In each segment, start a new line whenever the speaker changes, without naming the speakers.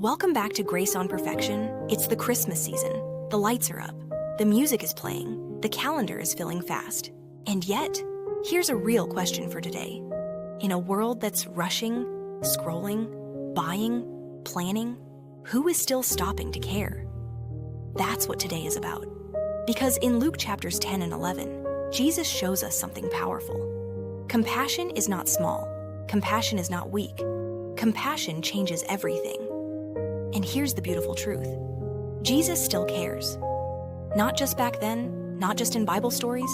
Welcome back to Grace on Perfection. It's the Christmas season. The lights are up. The music is playing. The calendar is filling fast. And yet, here's a real question for today. In a world that's rushing, scrolling, buying, planning, who is still stopping to care? That's what today is about. Because in Luke chapters 10 and 11, Jesus shows us something powerful. Compassion is not small. Compassion is not weak. Compassion changes everything. And here's the beautiful truth. Jesus still cares. Not just back then, not just in Bible stories,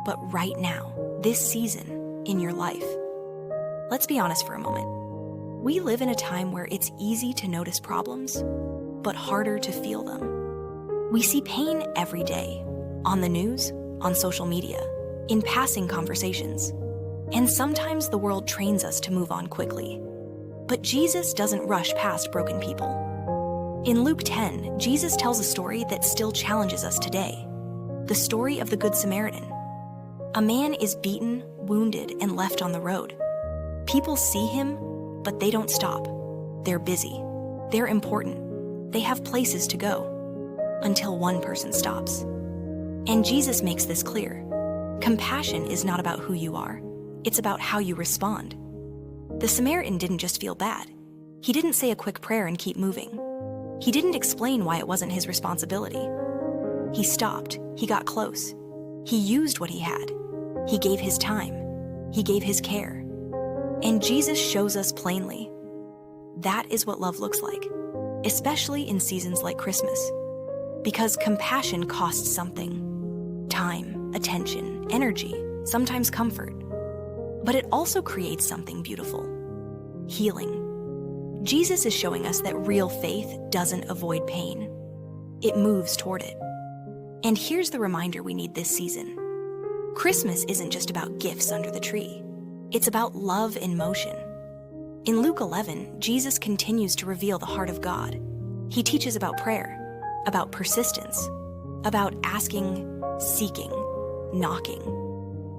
but right now, this season in your life. Let's be honest for a moment. We live in a time where it's easy to notice problems, but harder to feel them. We see pain every day, on the news, on social media, in passing conversations. And sometimes the world trains us to move on quickly. But Jesus doesn't rush past broken people. In Luke 10, Jesus tells a story that still challenges us today. The story of the Good Samaritan. A man is beaten, wounded, and left on the road. People see him, but they don't stop. They're busy. They're important. They have places to go. Until one person stops. And Jesus makes this clear. Compassion is not about who you are. It's about how you respond. The Samaritan didn't just feel bad. He didn't say a quick prayer and keep moving. He didn't explain why it wasn't his responsibility. He stopped. He got close. He used what he had. He gave his time. He gave his care. And Jesus shows us plainly. That is what love looks like, especially in seasons like Christmas. Because compassion costs something. Time, attention, energy, sometimes comfort. But it also creates something beautiful. Healing. Jesus is showing us that real faith doesn't avoid pain. It moves toward it. And here's the reminder we need this season. Christmas isn't just about gifts under the tree. It's about love in motion. In Luke 11, Jesus continues to reveal the heart of God. He teaches about prayer, about persistence, about asking, seeking, knocking.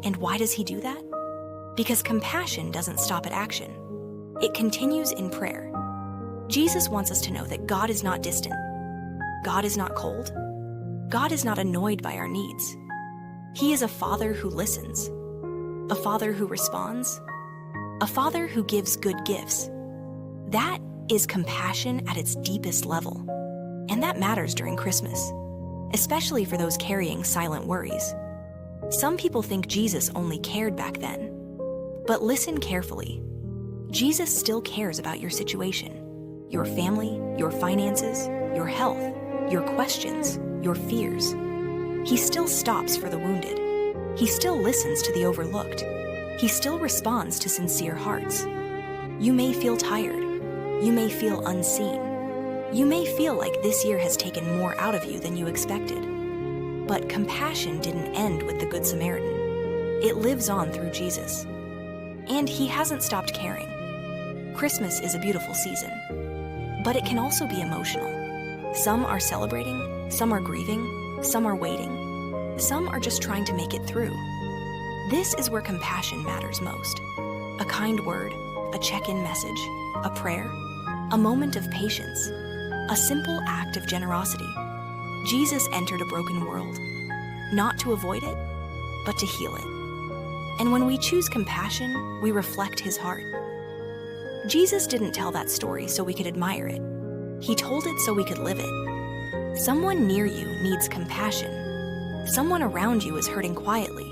And why does he do that? Because compassion doesn't stop at action. It continues in prayer. Jesus wants us to know that God is not distant. God is not cold. God is not annoyed by our needs. He is a Father who listens, a Father who responds, a Father who gives good gifts. That is compassion at its deepest level. And that matters during Christmas, especially for those carrying silent worries. Some people think Jesus only cared back then. But listen carefully. Jesus still cares about your situation, your family, your finances, your health, your questions, your fears. He still stops for the wounded. He still listens to the overlooked. He still responds to sincere hearts. You may feel tired. You may feel unseen. You may feel like this year has taken more out of you than you expected. But compassion didn't end with the Good Samaritan. It lives on through Jesus. And he hasn't stopped caring. Christmas is a beautiful season, but it can also be emotional. Some are celebrating, some are grieving, some are waiting, some are just trying to make it through. This is where compassion matters most. A kind word, a check-in message, a prayer, a moment of patience, a simple act of generosity. Jesus entered a broken world, not to avoid it, but to heal it. And when we choose compassion, we reflect his heart. Jesus didn't tell that story so we could admire it. He told it so we could live it. Someone near you needs compassion. Someone around you is hurting quietly.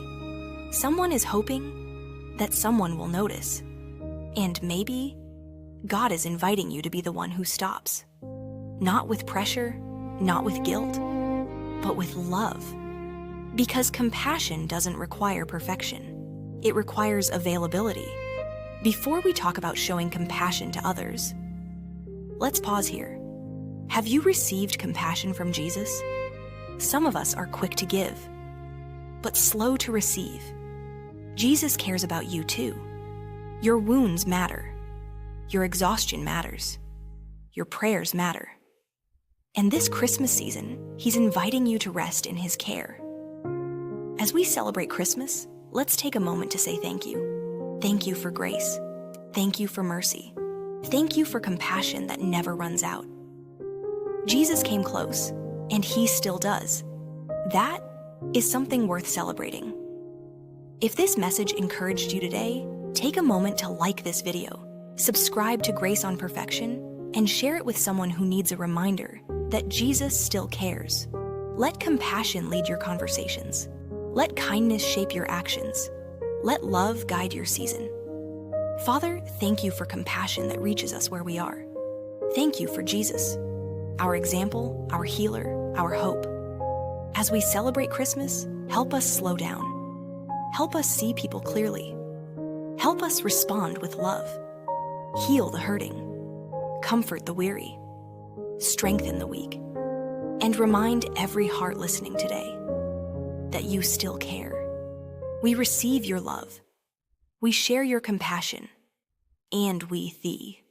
Someone is hoping that someone will notice. And maybe God is inviting you to be the one who stops. Not with pressure, not with guilt, but with love. Because compassion doesn't require perfection. It requires availability. Before we talk about showing compassion to others, let's pause here. Have you received compassion from Jesus? Some of us are quick to give, but slow to receive. Jesus cares about you too. Your wounds matter. Your exhaustion matters. Your prayers matter. And this Christmas season, he's inviting you to rest in his care. As we celebrate Christmas, let's take a moment to say thank you. Thank you for grace. Thank you for mercy. Thank you for compassion that never runs out. Jesus came close, and he still does. That is something worth celebrating. If this message encouraged you today, take a moment to like this video, subscribe to Grace on Perfection, and share it with someone who needs a reminder that Jesus still cares. Let compassion lead your conversations. Let kindness shape your actions. Let love guide your season. Father, thank you for compassion that reaches us where we are. Thank you for Jesus, our example, our healer, our hope. As we celebrate Christmas, help us slow down. Help us see people clearly. Help us respond with love. Heal the hurting. Comfort the weary. Strengthen the weak. And remind every heart listening today that you still care. We receive your love. We share your compassion. And we thee.